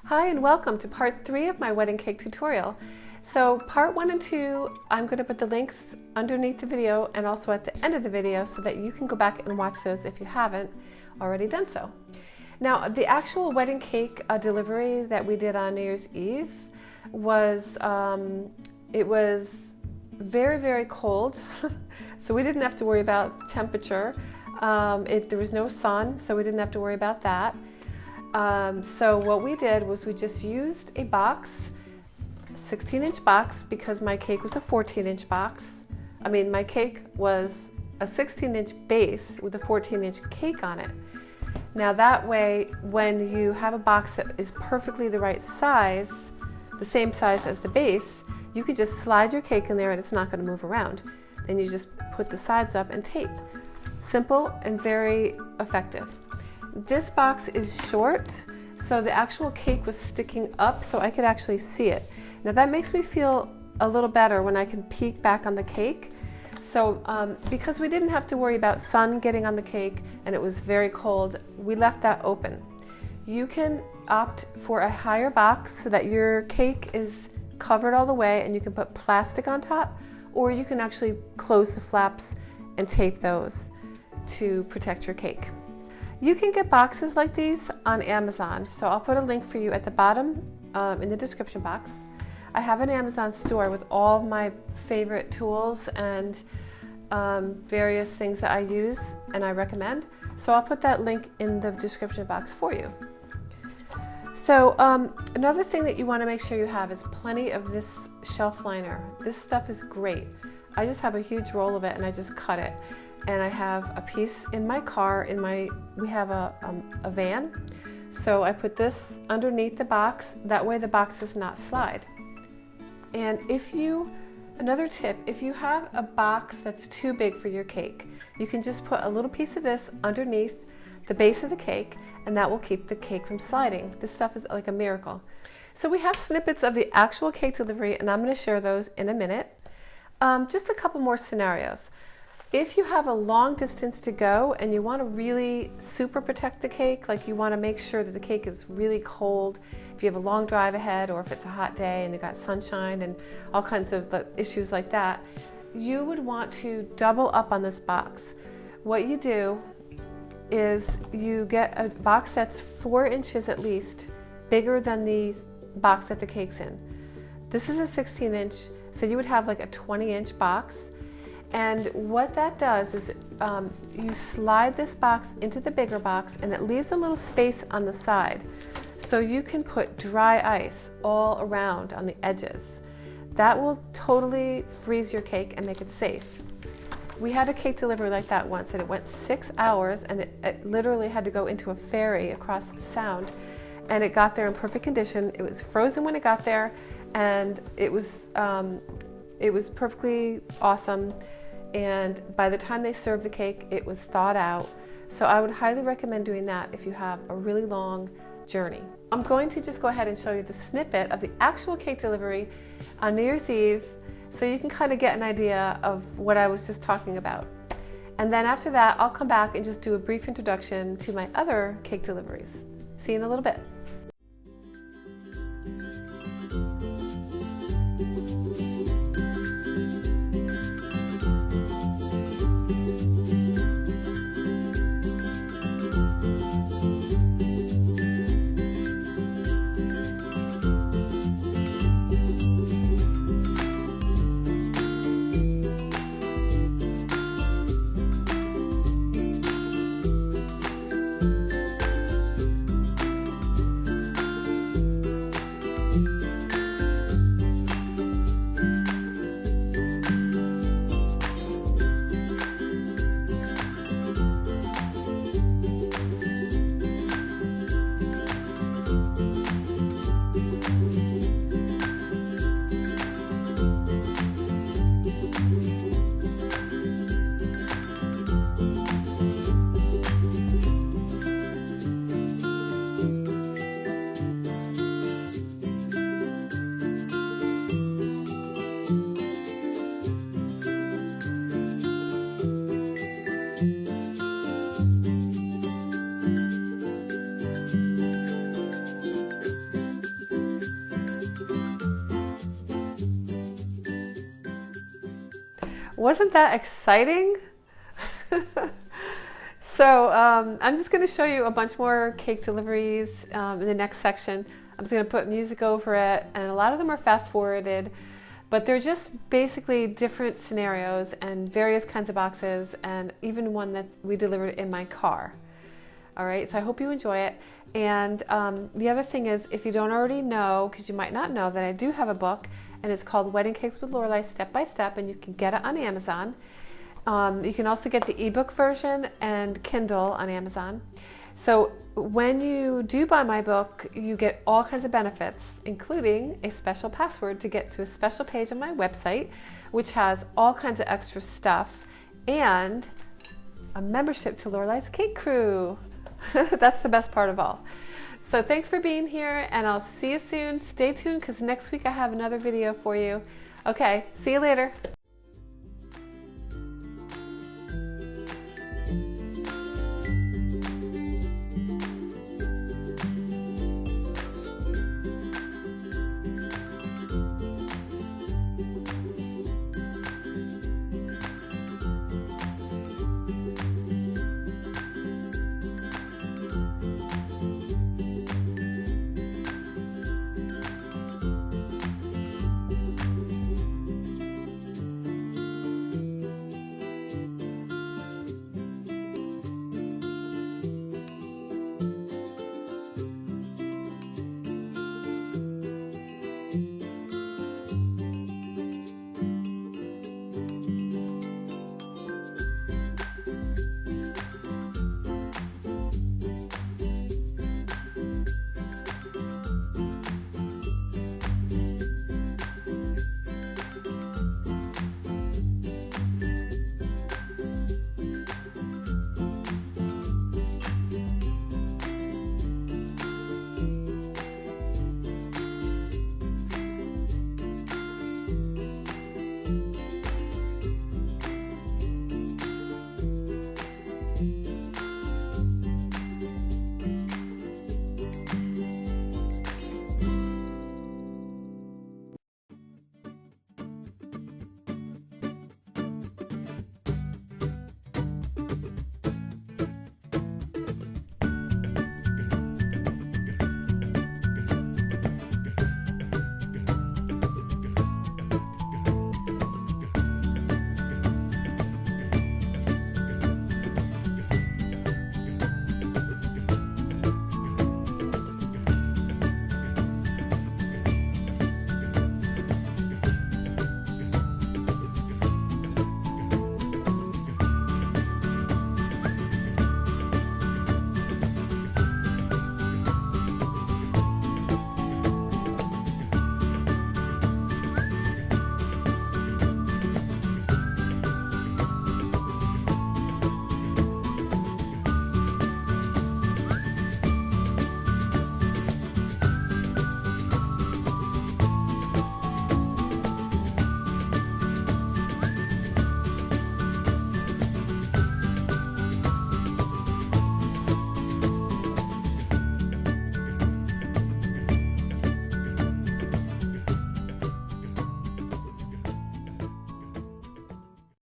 Hi and welcome to part 3 of my wedding cake tutorial. So part 1 and 2, I'm going to put the links underneath the video and also at the end of the video so that you can go back and watch those if you haven't already done so. Now the actual wedding cake delivery that we did on New Year's Eve was, it was very, very cold. So we didn't have to worry about temperature. There was no sun, so we didn't have to worry about that. So what we did was we just used a box, 16-inch box, because my cake was a 14-inch box. I mean, my cake was a 16-inch base with a 14-inch cake on it. Now that way, when you have a box that is perfectly the right size, the same size as the base, you can just slide your cake in there and it's not going to move around. Then you just put the sides up and tape. Simple and very effective. This box is short, so the actual cake was sticking up so I could actually see it. Now that makes me feel a little better when I can peek back on the cake. So because we didn't have to worry about sun getting on the cake and it was very cold, we left that open. You can opt for a higher box so that your cake is covered all the way and you can put plastic on top, or you can actually close the flaps and tape those to protect your cake. You can get boxes like these on Amazon, so I'll put a link for you at the bottom in the description box. I have an Amazon store with all my favorite tools and various things that I use and I recommend, so I'll put that link in the description box for you. So another thing that you want to make sure you have is plenty of this shelf liner. This stuff is great. I just have a huge roll of it and I just cut it. And I have a piece in my car, we have a van, so I put this underneath the box, that way the box does not slide. And another tip, if you have a box that's too big for your cake, you can just put a little piece of this underneath the base of the cake and that will keep the cake from sliding. This stuff is like a miracle. So we have snippets of the actual cake delivery and I'm going to share those in a minute. Just a couple more scenarios. If you have a long distance to go and you want to really super protect the cake, like you want to make sure that the cake is really cold, if you have a long drive ahead or if it's a hot day and you've got sunshine and all kinds of issues like that, you would want to double up on this box. What you do is you get a box that's 4 inches at least bigger than the box that the cake's in. This is a 16-inch, so you would have like a 20-inch box. And what that does is you slide this box into the bigger box and it leaves a little space on the side. So you can put dry ice all around on the edges. That will totally freeze your cake and make it safe. We had a cake delivery like that once and it went 6 hours and it literally had to go into a ferry across the Sound. And it got there in perfect condition. It was frozen when it got there and it was perfectly awesome. And by the time they served the cake, it was thawed out. So I would highly recommend doing that if you have a really long journey. I'm going to just go ahead and show you the snippet of the actual cake delivery on New Year's Eve so you can kind of get an idea of what I was just talking about. And then after that, I'll come back and just do a brief introduction to my other cake deliveries. See you in a little bit. Wasn't that exciting? So I'm just going to show you a bunch more cake deliveries in the next section. I'm just going to put music over it, and a lot of them are fast forwarded, but they're just basically different scenarios and various kinds of boxes, and even one that we delivered in my car. All right, so I hope you enjoy it. And the other thing is, if you don't already know, because you might not know, that I do have a book, and it's called Wedding Cakes with Lorelie Step by Step, and you can get it on Amazon. You can also get the ebook version and Kindle on Amazon. So when you do buy my book, you get all kinds of benefits, including a special password to get to a special page on my website, which has all kinds of extra stuff, and a membership to Lorelie's Cake Crew. That's the best part of all. So thanks for being here, and I'll see you soon. Stay tuned, because next week I have another video for you. Okay, see you later.